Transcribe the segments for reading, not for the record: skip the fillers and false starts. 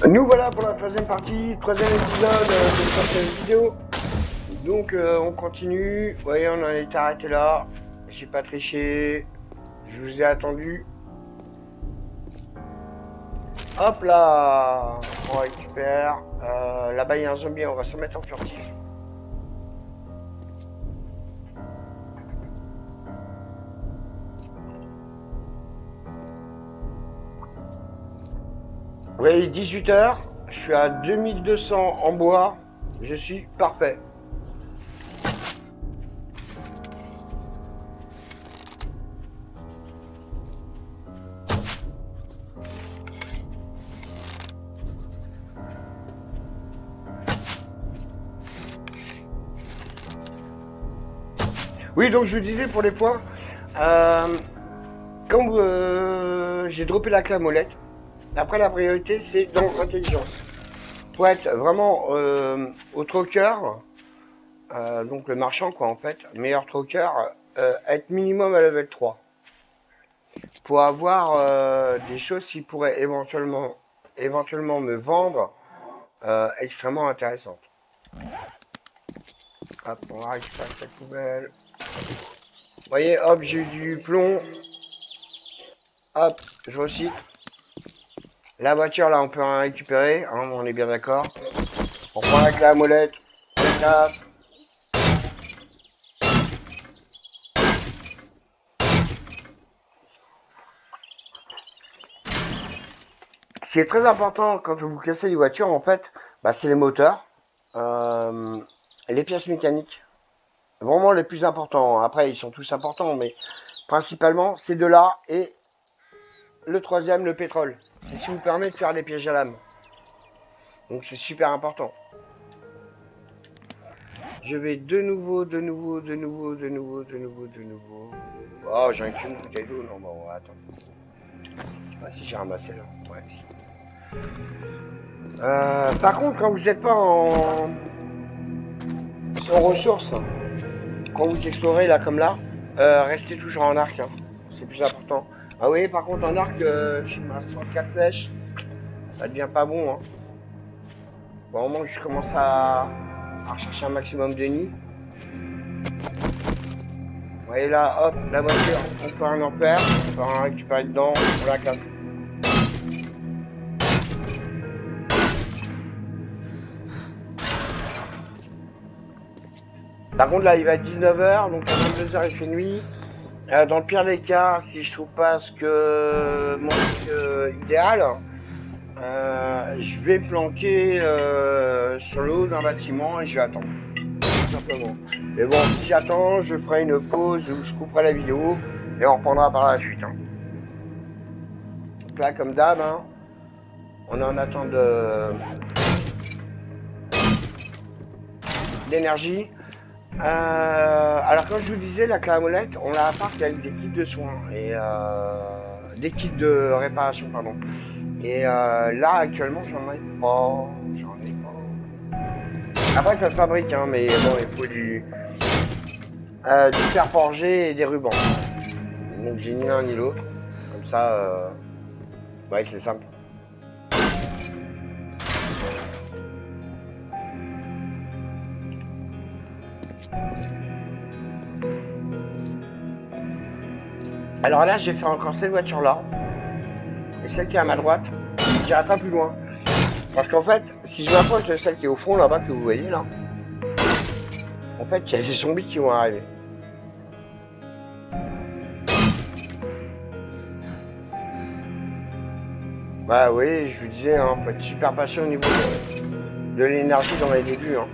Nous voilà pour la troisième partie, troisième épisode de cette vidéo. Donc on continue. Vous voyez, on en est arrêté là. J'ai pas triché. Je vous ai attendu. Hop là, on récupère. Là-bas il y a un zombie, on va se mettre en furtif. Vous voyez, 18 h. Je suis à 2200 en bois. Je suis parfait. Oui, donc je vous disais pour les points, quand j'ai droppé la clé à molette, après la priorité c'est dans l'intelligence. Pour être vraiment au troqueur, donc le marchand quoi en fait, meilleur troqueur, être minimum à level 3. Pour avoir des choses qui pourraient éventuellement me vendre extrêmement intéressantes. Hop, on va récupérer cette poubelle. Vous voyez, hop, j'ai eu du plomb. Hop, je recycle. La voiture, là, on peut en récupérer, hein, on est bien d'accord. On prend la clé à molette, on casse. Ce qui est très important quand vous cassez les voitures, en fait, bah, c'est les moteurs, les pièces mécaniques. Vraiment les plus importants. Après, ils sont tous importants, mais principalement, ces deux-là et le troisième, le pétrole. C'est ce qui vous permet de faire des pièges à lame. Donc c'est super important. Je vais de nouveau. Oh, j'en ai qu'une bouteille d'eau. Non, bon, attends. Je sais pas si j'ai ramassé là. Ouais, si. Par contre, quand vous n'êtes pas en ressources, quand vous explorez là comme là, restez toujours en arc. Hein. C'est plus important. Ah oui, par contre, en arc, je me 64 flèches. Ça devient pas bon. Hein. Bon, au moment que je commence à rechercher un maximum d'ennemis. Vous voyez là, hop, la voiture, on peut en faire, on peut en récupérer dedans, on la casse. Par contre là il va être 19 h, donc à 22 h il fait nuit. Dans le pire des cas, si je trouve pas ce que mon truc idéal, je vais me planquer sur le haut d'un bâtiment et je vais attendre. Tout simplement. Mais bon, si j'attends, je ferai une pause où je couperai la vidéo et on reprendra par la suite. Hein. Donc là, comme d'hab, hein, on est en attente d'énergie. Alors comme je vous disais, la clé à molette, on l'a à part avec des kits de soins et des kits de réparation, pardon. Et là actuellement j'en ai pas. Après ça se fabrique, hein, mais bon il faut du fer forgé et des rubans. Donc j'ai ni l'un ni l'autre. Comme ça, ouais c'est simple. Alors là j'ai fait encore cette voiture là. Et celle qui est à ma droite, j'irai pas plus loin. Parce qu'en fait, si je m'approche de celle qui est au fond là-bas que vous voyez là, en fait, il y a des zombies qui vont arriver. Bah oui, je vous disais, hein, faut être super patient au niveau de l'énergie dans les débuts. Hein.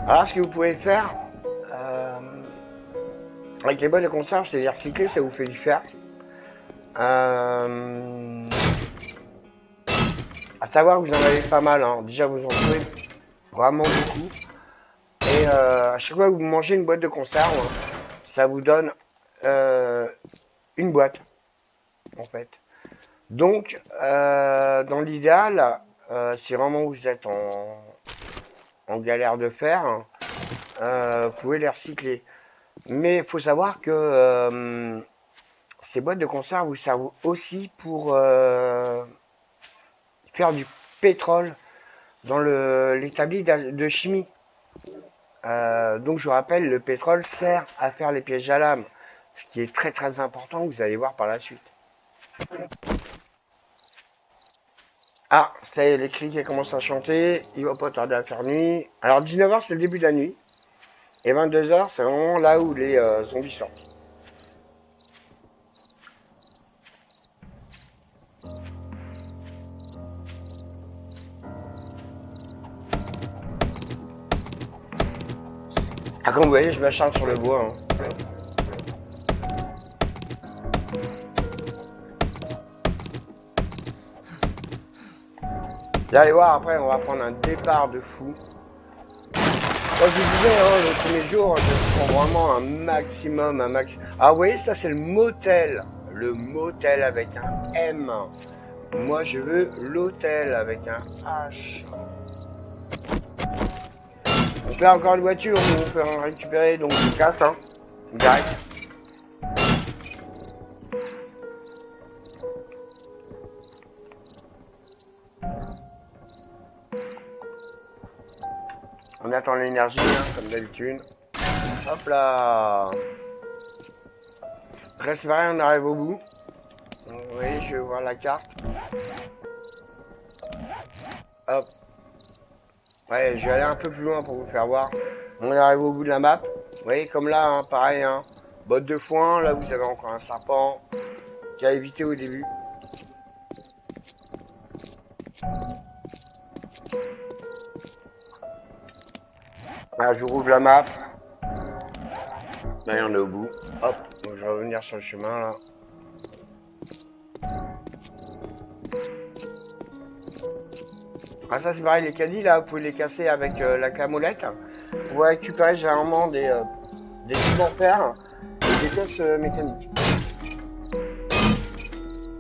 Alors, ce que vous pouvez faire avec les boîtes de conserve, c'est les recycler, ça vous fait du fer. À savoir que vous en avez pas mal. Hein. Déjà, vous en trouvez vraiment beaucoup. Et à chaque fois que vous mangez une boîte de conserve, ça vous donne une boîte, en fait. Donc, dans l'idéal, si vraiment vous êtes en galère de fer, vous pouvez les recycler. Mais il faut savoir que ces boîtes de conserve vous servent aussi pour faire du pétrole dans l'établi de chimie. Donc je vous rappelle, le pétrole sert à faire les pièges à lame, ce qui est très très important, vous allez voir par la suite. Ah, ça y est, les cris qui commencent à chanter, il va pas tarder à faire nuit. Alors 19h c'est le début de la nuit, et 22h c'est vraiment là où les zombies sortent. Ah, comme vous voyez, je m'acharne sur le bois. Hein. Vous allez voir, après on va prendre un départ de fou. Comme je vous disais, hein, le premier jour, je prends vraiment un maximum, Ah, vous voyez, ça c'est le motel. Le motel avec un M. Moi, je veux l'hôtel avec un H. On fait encore une voiture, on peut en récupérer, donc je casse, hein. Direct. On attend l'énergie, hein, comme d'habitude. Hop là. Reste pareil, on arrive au bout. Vous voyez, je vais voir la carte. Hop. Ouais, je vais aller un peu plus loin pour vous faire voir. On arrive au bout de la map. Vous voyez, comme là, hein, pareil, hein. Botte de foin, là vous avez encore un serpent qui a évité au début. Là, je rouvre la map. Là, il y en a au bout. Hop, donc, je vais revenir sur le chemin, là. Ah, ça, c'est pareil, les caddies, là, vous pouvez les casser avec la camolette. Vous pouvez récupérer généralement des tubes en fer et des pièces mécaniques.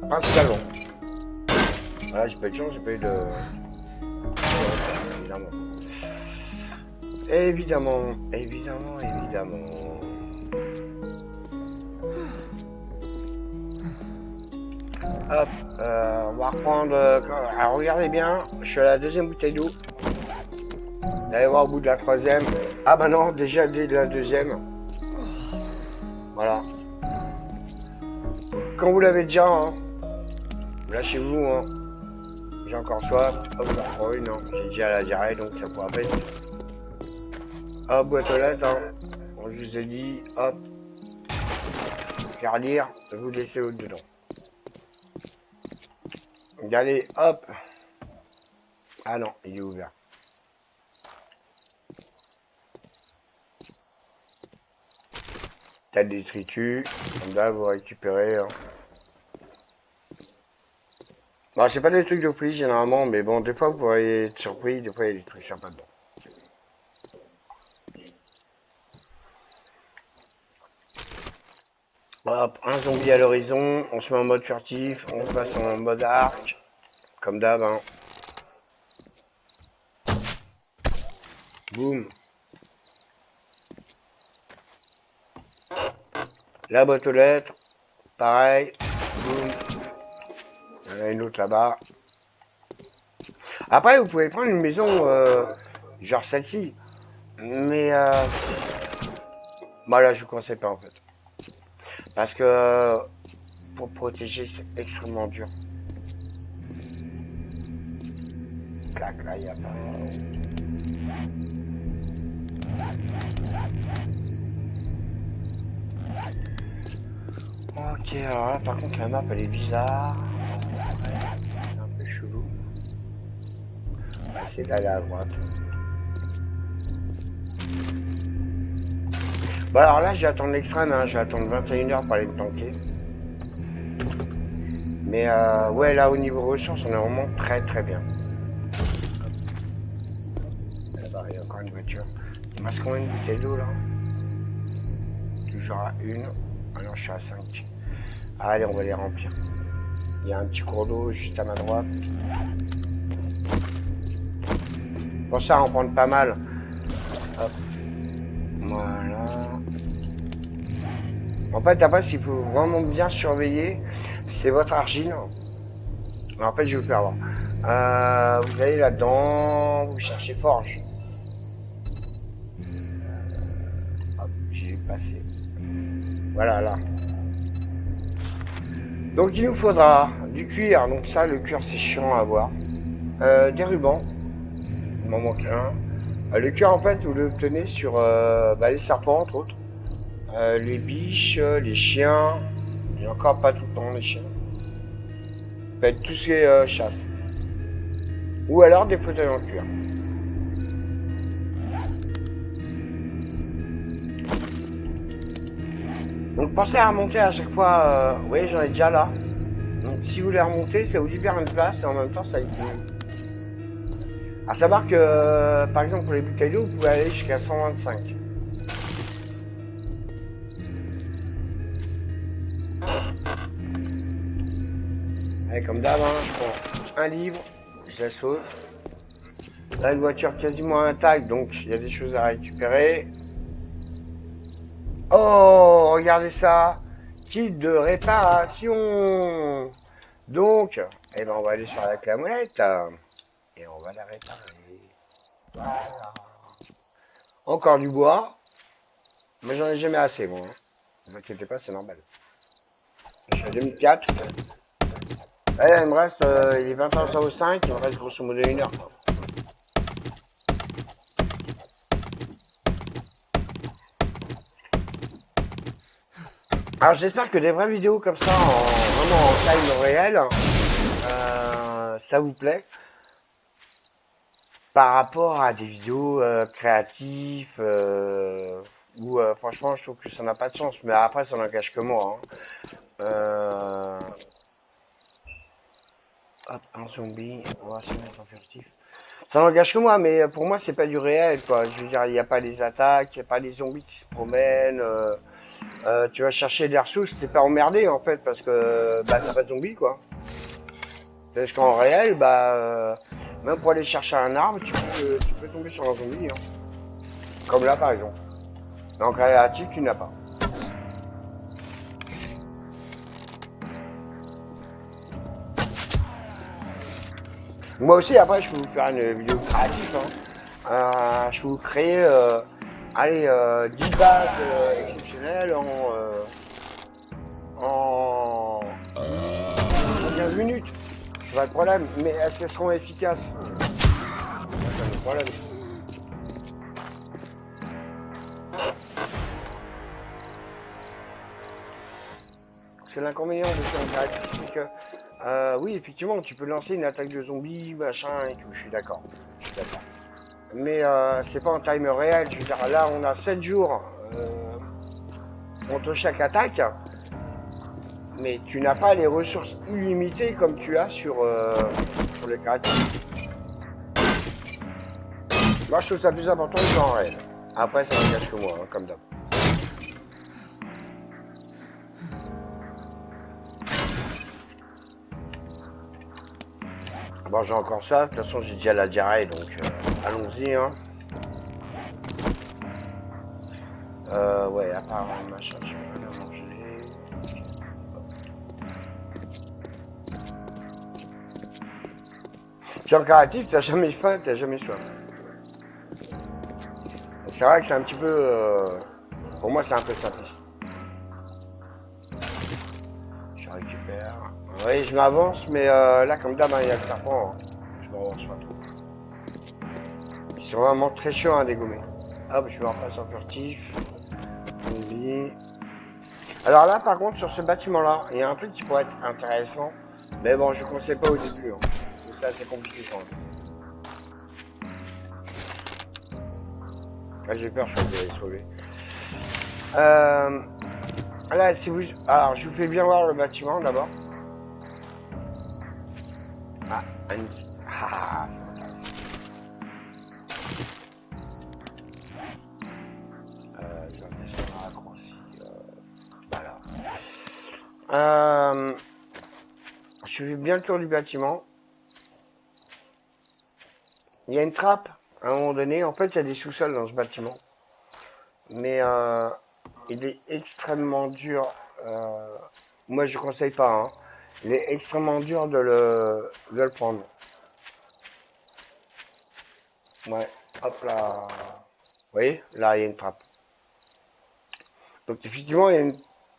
Principalement. Voilà, j'ai pas eu de chance, j'ai pas eu de... Évidemment. Évidemment. Hop, on va reprendre... alors, regardez bien, je suis à la deuxième bouteille d'eau. Allez voir au bout de la troisième. Ah bah non, déjà dès la deuxième. Voilà. Quand vous l'avez déjà, hein, lâchez-vous, hein. J'ai encore soif. Hop, j'en prends une, hein. J'ai déjà la diarrhée, donc ça pourra pas être. Hop, boîte aux lettres, hein. Bon, je vous ai dit, hop. Faire lire, vous laissez l'autre dedans. Allez, hop. Ah non, il est ouvert. T'as des détritus, comme là vous récupérez. Hein. Bon, c'est pas des trucs de prix généralement, mais bon, des fois vous pourriez être surpris, des fois il y a des trucs sympas dedans. Hop, un zombie à l'horizon, on se met en mode furtif, on passe en mode arc, comme d'hab. Hein. Boum. La boîte aux lettres, pareil, boum. Il y en a une autre là-bas. Après, vous pouvez prendre une maison genre celle-ci, mais moi là je vous conseille pas en fait. Parce que pour protéger, c'est extrêmement dur. Clac, là, il n'y a pas... Ok, alors là, par contre, la map, elle est bizarre. C'est un peu chelou. On va essayer d'aller à droite. Bon, alors là, je vais attendre l'extrême, hein. Je vais attendre 21h pour aller me tanker. Mais ouais, là, au niveau ressources, on est vraiment très très bien. Là-bas, il y a encore une voiture. Il me reste combien de bouteilles d'eau, là? Toujours à une. Alors, je suis à 5. Allez, on va les remplir. Il y a un petit cours d'eau juste à ma droite. Pour ça, en prendre pas mal. Hop. Voilà. En fait, après, ce qu'il faut vraiment bien surveiller, c'est votre argile. En fait, je vais vous faire voir. Vous allez là-dedans, vous cherchez forge. Hop, j'ai passé. Voilà, là. Donc, il nous faudra du cuir. Donc, ça, le cuir, c'est chiant à avoir. Des rubans. Il m'en manque un. Le cuir, en fait, vous le obtenez sur les serpents, entre autres. Les biches, les chiens. Et encore pas tout le temps, les chiens. Faites tout ce qui est chasse. Ou alors des fauteuils en cuir. Donc pensez à remonter à chaque fois. Vous voyez, j'en ai déjà là. Donc si vous voulez remonter, ça vous libère une place et en même temps ça diminue. À savoir que, par exemple, pour les bouteilles d'eau, vous pouvez aller jusqu'à 125. Allez, comme d'hab, hein, je prends un livre, je la saute. Là, une voiture quasiment intacte, donc il y a des choses à récupérer. Oh, regardez ça, kit de réparation. Donc, eh ben, on va aller sur la clé à molette et on va la réparer. Voilà. Encore du bois, mais j'en ai jamais assez, moi. Ne vous inquiétez pas, c'est normal. Je suis à 2004. Là, il me reste, il est 21h05, il me reste grosso modo 1 heure. Quoi. Alors j'espère que des vraies vidéos comme ça, vraiment en time réel, ça vous plaît. Par rapport à des vidéos créatives, où franchement je trouve que ça n'a pas de sens. Mais après ça n'engage que moi. Hein. Hop, un zombie, on va se mettre en furtif. Ça n'engage que moi, mais pour moi c'est pas du réel quoi. Je veux dire, il n'y a pas les attaques, il n'y a pas les zombies qui se promènent. Tu vas chercher des ressources, t'es pas emmerdé en fait parce que t'as pas de zombies quoi. Parce qu'en réel, même pour aller chercher un arbre, tu peux tomber sur un zombie. Hein. Comme là par exemple. Donc créatif, tu n'as pas. Moi aussi, après, je peux vous faire une vidéo créative. Hein. Je peux vous créer, allez, 10 bases exceptionnelles en 15 minutes. C'est pas de problème. Mais est-ce qu'elles seront efficaces? C'est pas de problème. C'est l'inconvénient de faire un créatif, c'est que oui, effectivement, tu peux lancer une attaque de zombies, machin et tout, je suis d'accord. Mais c'est pas en time réel, je veux dire, là on a 7 jours contre chaque attaque, mais tu n'as pas les ressources illimitées comme tu as sur le créatif. Moi je trouve ça plus important que en réel. Après ça n'engage que moi, hein, comme d'hab. Bon, j'ai encore ça. De toute façon, j'ai déjà la diarrhée, donc allons-y. Hein. Ouais, à part machin, je vais rien manger. Tu es en créatif, t'as jamais faim, t'as jamais soif. C'est vrai que c'est un petit peu... pour moi, c'est un peu simpliste. Je récupère. Oui, je m'avance, mais là, comme d'hab, il y a le serpent. Hein. Je m'avance pas trop. Ils sont vraiment très chiants à dégommer. Hop, je vais en passer en furtif. Zombie. Alors là, par contre, sur ce bâtiment-là, il y a un truc qui pourrait être intéressant. Mais bon, je ne conseille pas au début. Hein. C'est assez compliqué quand même. Là, j'ai peur, je crois que je vais les sauver. Là, si vous... Alors, je vous fais bien voir le bâtiment d'abord. Ah, magnifique. Ah, je vais mettre sur un raccourci. Voilà. Je fais bien le tour du bâtiment. Il y a une trappe à un moment donné. En fait, il y a des sous-sols dans ce bâtiment. Mais il est extrêmement dur. Moi, je conseille pas. Hein. Il est extrêmement dur de le prendre. Ouais, hop là. Vous voyez, là, il y a une trappe. Donc, effectivement, il y a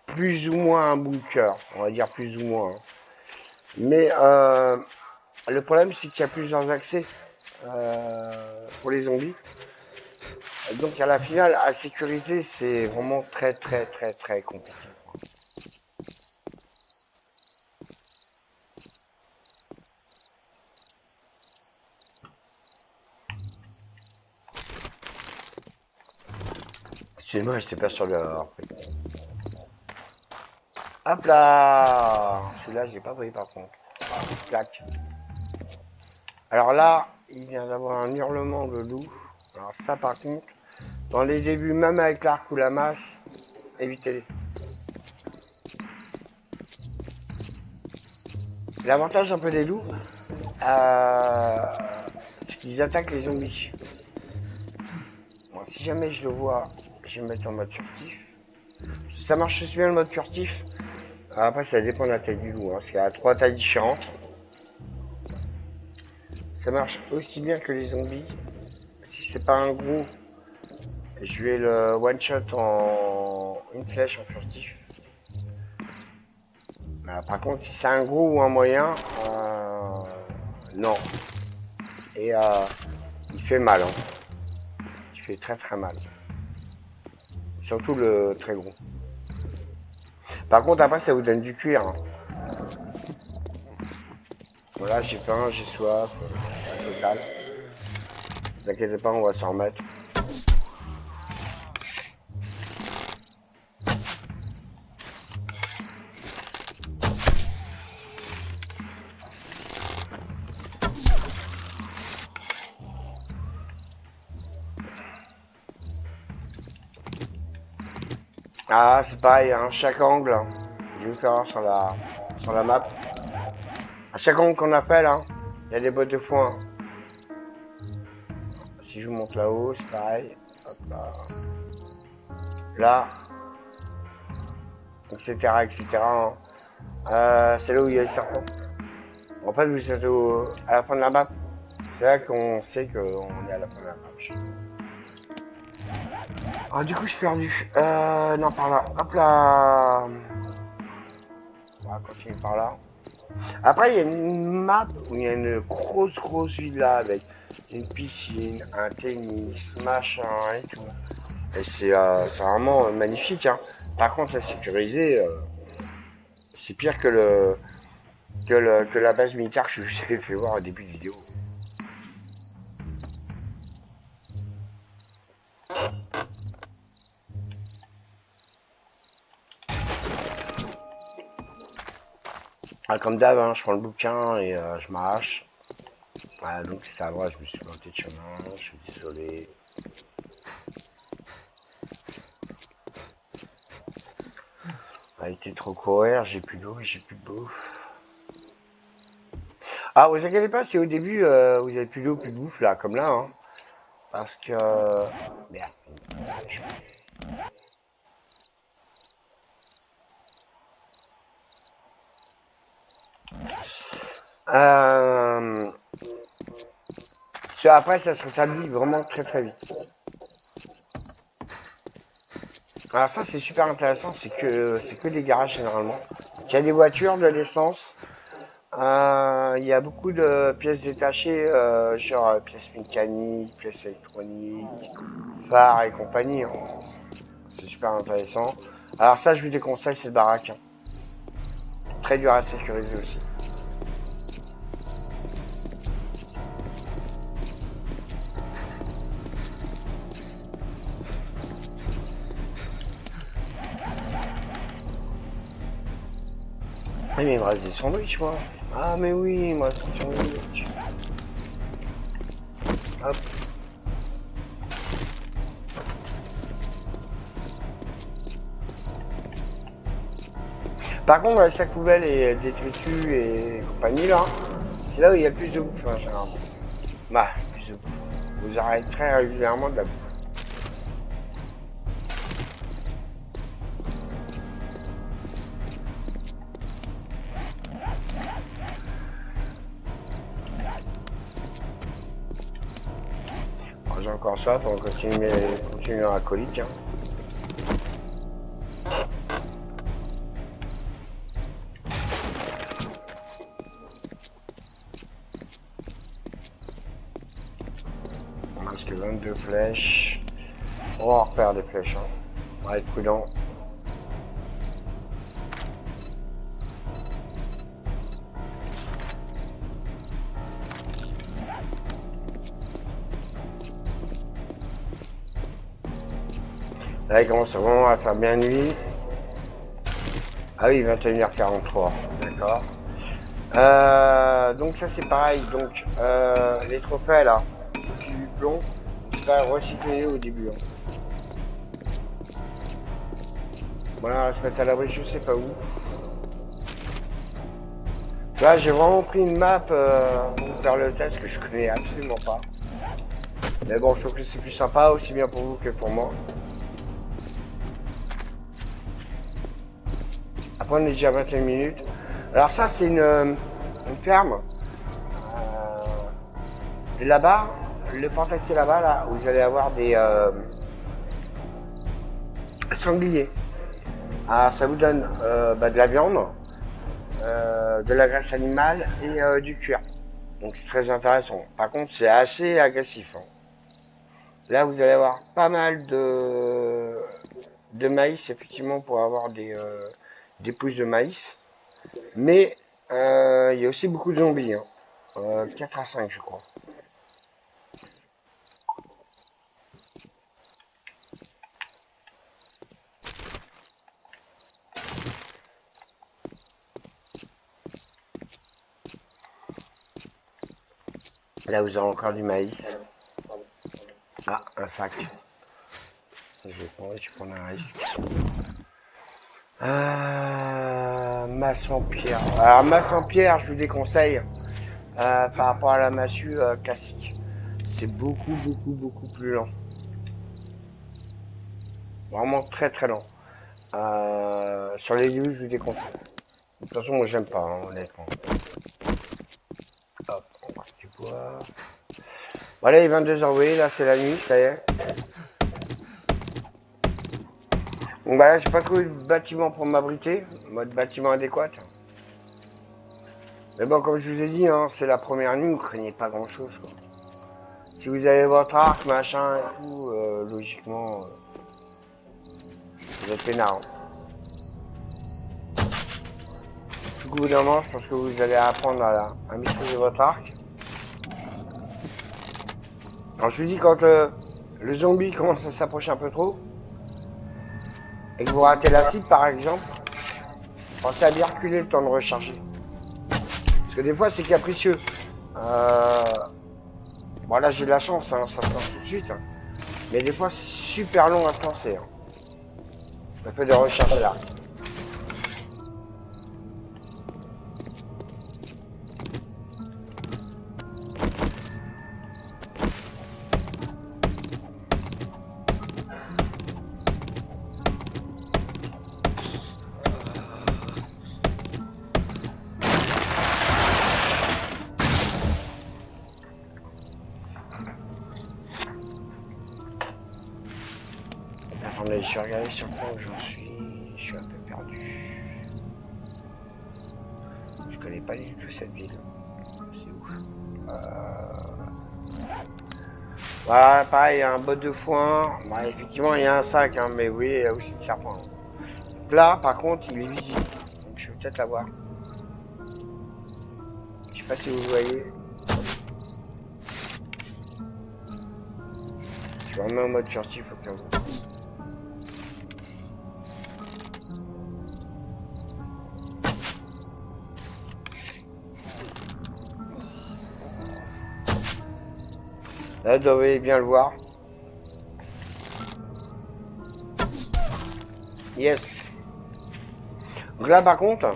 plus ou moins un bunker. On va dire plus ou moins. Hein. Mais le problème, c'est qu'il y a plusieurs accès pour les zombies. Donc, à la finale, à sécuriser, c'est vraiment très, très, très, très compliqué. Excusez-moi, j'étais pas sûr de l'avoir pris. Hop là. Celui-là, je l'ai pas pris par contre. Ah, clac. Alors là, il vient d'avoir un hurlement de loup. Alors ça, par contre, dans les débuts, même avec l'arc ou la masse, évitez-les. L'avantage un peu des loups, c'est qu'ils attaquent les zombies. Bon, si jamais je le vois, je vais me mettre en mode furtif. Ça marche aussi bien le mode furtif. Après, ça dépend de la taille du loup, hein, parce qu'il y a 3 tailles différentes. Ça marche aussi bien que les zombies. Si c'est pas un gros, je vais le one shot en une flèche en furtif. Par contre, si c'est un gros ou un moyen, non. Et il fait mal. Hein. Il fait très très mal. Surtout le très gros. Par contre, après, ça vous donne du cuir. Hein. Voilà, j'ai faim, j'ai soif. Total. Ne vous inquiétez pas, on va s'en remettre. Ah, c'est pareil, hein, chaque angle, je vais vous faire voir sur la map. À chaque angle qu'on appelle, hein, il y a des bottes de foin. Si je vous monte là-haut, c'est pareil. Hop là. Là. Etc. etc. Hein. C'est là où il y a les serpents. En fait, vous êtes à la fin de la map. C'est là qu'on sait qu'on est à la fin de la map. Ah, du coup, je suis perdu. Non, par là. Hop là. On va continuer par là. Après, il y a une map où il y a une grosse villa avec une piscine, un tennis, machin et tout. Et c'est vraiment magnifique. Hein. Par contre, la sécuriser, c'est pire que la base militaire que je vous ai fait voir au début de vidéo. Ah, comme d'hab, hein, je prends le bouquin et je m'arrache. Voilà, donc c'est à droite, je me suis planté de chemin, je suis désolé. A été trop courir, j'ai plus d'eau, j'ai plus de bouffe. Ah, vous inquiétez pas, si au début vous avez plus d'eau, plus de bouffe, là, comme là, hein. Parce que... merde. Après, ça se rétablit vraiment très vite. Alors ça, c'est super intéressant, c'est que des garages généralement. Il y a des voitures, de l'essence. Il y a beaucoup de pièces détachées, genre pièces mécaniques, pièces électroniques, phares et compagnie. Hein. C'est super intéressant. Alors ça, je vous déconseille cette baraque. Hein. Très dur à sécuriser aussi. Ah, mais il me reste des sandwichs, moi. Ah, mais oui, moi, c'est des sandwichs. Hop. Par contre, chaque poubelle est détritus et compagnie, là. C'est là où il y a plus de bouffe, hein, généralement. Bah, plus de bouffe. Vous arrêtez très régulièrement de la bouffe. encore soif, on continue dans la colique. Hein. On reste que 22 flèches. On va en refaire des flèches. Hein. On va être prudent. Là, il commence vraiment à faire bien nuit. Ah oui, 21h43, d'accord. Donc ça c'est pareil, donc les trophées là, du plomb, tu vas recycler au début. Hein. Voilà, on va se mettre à l'abri, je sais pas où. Là j'ai vraiment pris une map pour faire le test que je connais absolument pas. Mais bon, je trouve que c'est plus sympa, aussi bien pour vous que pour moi. Après on est déjà à 21 minutes. Alors ça c'est une ferme. Et là-bas, le portail là-bas, là, où vous allez avoir des sangliers. Ah, ça vous donne de la viande, de la graisse animale et du cuir. Donc c'est très intéressant. Par contre, c'est assez agressif. Hein. Là, vous allez avoir pas mal de maïs, effectivement, pour avoir des pousses de maïs. Mais il y a aussi beaucoup de zombies. Hein. 4 à 5, je crois. Là, vous aurez encore du maïs. Ah, un sac. Je vais prendre un risque. Masse en pierre. Alors, masse en pierre, je vous déconseille par rapport à la massue classique. C'est beaucoup plus lent. Vraiment très lent. Sur les débuts, je vous déconseille. De toute façon, moi, j'aime pas, hein, honnêtement. Hop, on va du bois. Voilà, il est 22h, oui, là, c'est la nuit, ça y est. Donc bah là, j'ai pas trouvé de bâtiment pour m'abriter, mode bâtiment adéquat. Mais bon, comme je vous ai dit, hein, c'est la première nuit, vous craignez pas grand chose. Quoi. Si vous avez votre arc, machin et tout, logiquement, vous êtes peinard. Du coup, évidemment, je pense que vous allez apprendre à maîtriser votre arc. Alors, je vous dis, quand le zombie commence à s'approcher un peu trop, et que vous ratez la cible, par exemple, pensez à bien reculer le temps de recharger. Parce que des fois, c'est capricieux. Bon, là, j'ai de la chance, hein, ça se lance tout de suite. Hein. Mais des fois, c'est super long à se lancer. Hein. Le fait de recharger là. Attendez, je vais regarder sur quoi j'en suis. Je suis un peu perdu. Je connais pas du tout cette ville. C'est ouf. Voilà, pareil, il y a un bot de foin. Bah, effectivement, il y a un sac, hein, mais oui, il y a aussi le serpent. Donc là, par contre, il est visible. Donc je vais peut-être l'avoir. Je sais pas si vous voyez. Je remets en mode furtif au cas où. Là, vous devez bien le voir. Yes. Donc là, par contre,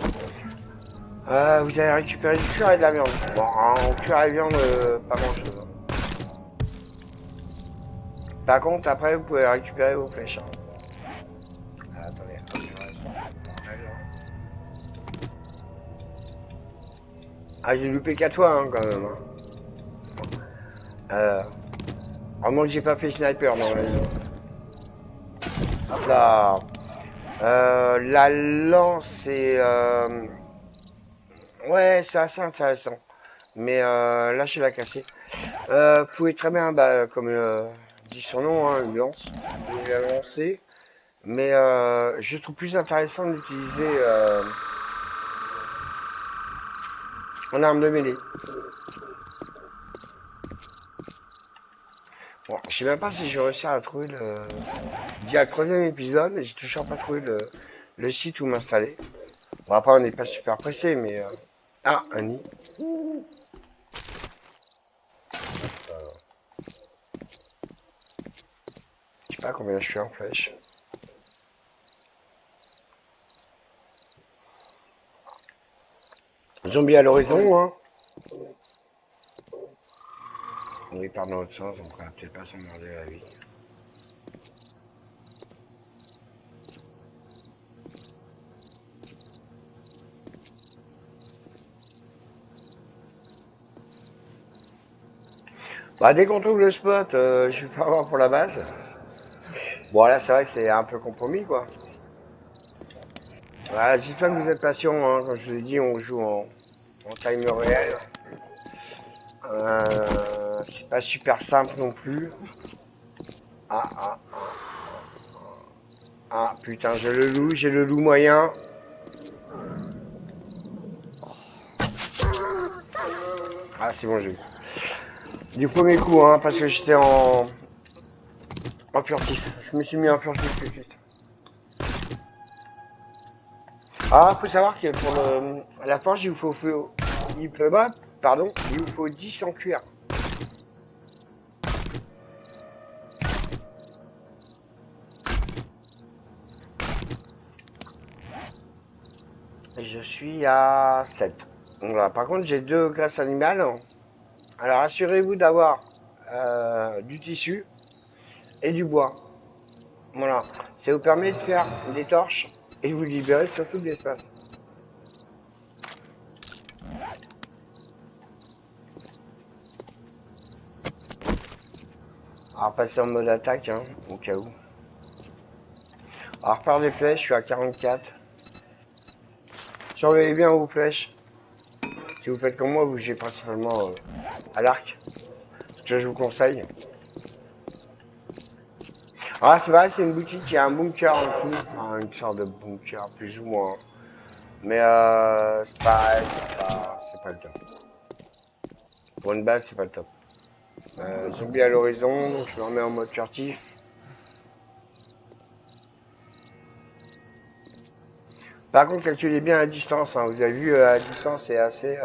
vous allez récupérer du cuir et de la viande. Bon, en cuir et viande, pas grand chose. Par contre, après, vous pouvez récupérer vos flèches. Ah, attendez, ah, j'ai loupé 4 fois, hein, quand même. À moins que j'ai pas fait sniper dans la vie. Hop là. La lance, c'est... ouais, c'est assez intéressant. Mais là, je l'ai cassé. Vous pouvez très bien, bah, comme dit son nom, hein, une lance. Vous pouvez la lancer. Mais je trouve plus intéressant d'utiliser en arme de mêlée. Bon, je sais même pas si j'ai réussi à trouver le... Dit à le troisième épisode, et j'ai toujours pas trouvé le site où m'installer. Bon, après, on n'est pas super pressé, mais... Ah, un nid. Je sais pas combien je suis en flèche. Zombie à l'horizon, hein. Oui, par dans l'autre sens, on pourrait peut-être pas s'emmerder la vie. Bah, dès qu'on trouve le spot, je vais pas avoir pour la base. Bon, là, c'est vrai que c'est un peu compromis, quoi. Voilà, j'espère que vous êtes patient, hein. Comme je vous l'ai dit, on joue en time réel. C'est pas super simple non plus. Ah, ah, ah, putain, j'ai le loup moyen. Ah, c'est bon, j'ai eu. Du premier coup, hein, parce que j'étais en furtif. Je me suis mis en furtif tout de suite. Ah, faut savoir que pour la forge, il vous faut 10 en cuir. Et je suis à 7. Voilà. Par contre, j'ai 2 glaces animales. Alors, assurez-vous d'avoir du tissu et du bois. Voilà. Ça vous permet de faire des torches et vous libérez surtout de l'espace. Alors, passer en mode attaque, hein, au cas où. Alors, par des flèches, je suis à 44. Surveillez bien vos flèches. Si vous faites comme moi, vous j'ai principalement à l'arc. Ce que je vous conseille. Ah, c'est vrai, c'est une boutique, il y a un bunker en dessous. Enfin, une sorte de bunker, plus ou moins. Mais c'est pareil, c'est pas le top. Pour une base, c'est pas le top. Zombie à l'horizon, donc je me remets en mode furtif. Par contre, calculez bien la distance. Hein. Vous avez vu, la distance est assez...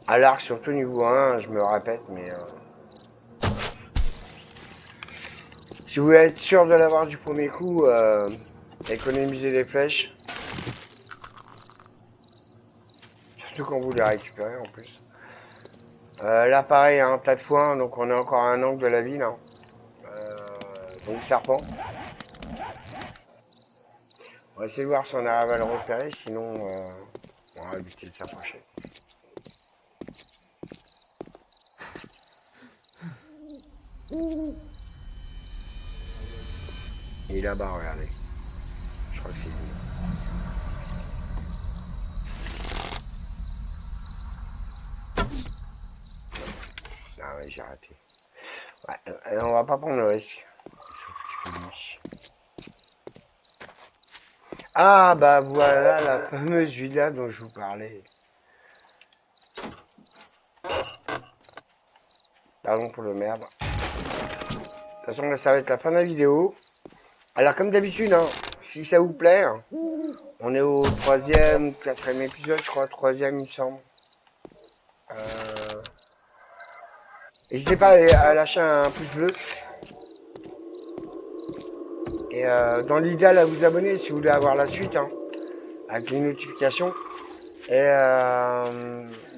à l'arc, surtout niveau 1, je me répète, mais... si vous voulez être sûr de l'avoir du premier coup, économisez les flèches. Surtout quand vous les récupérez en plus. Là, pareil, un tas de foin, donc on est encore à un angle de la ville. Hein. Donc, serpent. On va essayer de voir si on arrive à le repérer, sinon on va éviter de s'approcher. Il est là-bas, regardez. Je crois que c'est lui. Ah ouais, j'ai raté. Ouais, on va pas prendre le risque. Ah bah voilà la fameuse villa dont je vous parlais. Pardon pour le merde. De toute façon là ça va être la fin de la vidéo. Alors comme d'habitude, hein, si ça vous plaît, hein, on est au troisième, quatrième épisode, je crois, troisième il me semble. N'hésitez pas à lâcher un pouce bleu. Et dans l'idéal à vous abonner si vous voulez avoir la suite, hein, avec les notifications. Et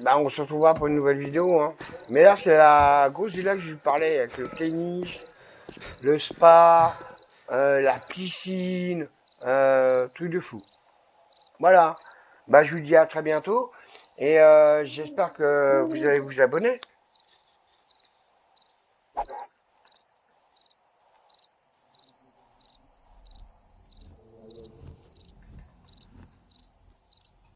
bah on se retrouvera pour une nouvelle vidéo. Hein. Mais là c'est la grosse villa que je vous parlais, avec le tennis, le spa, la piscine, truc de fou. Voilà. Bah je vous dis à très bientôt. Et j'espère que vous allez vous abonner.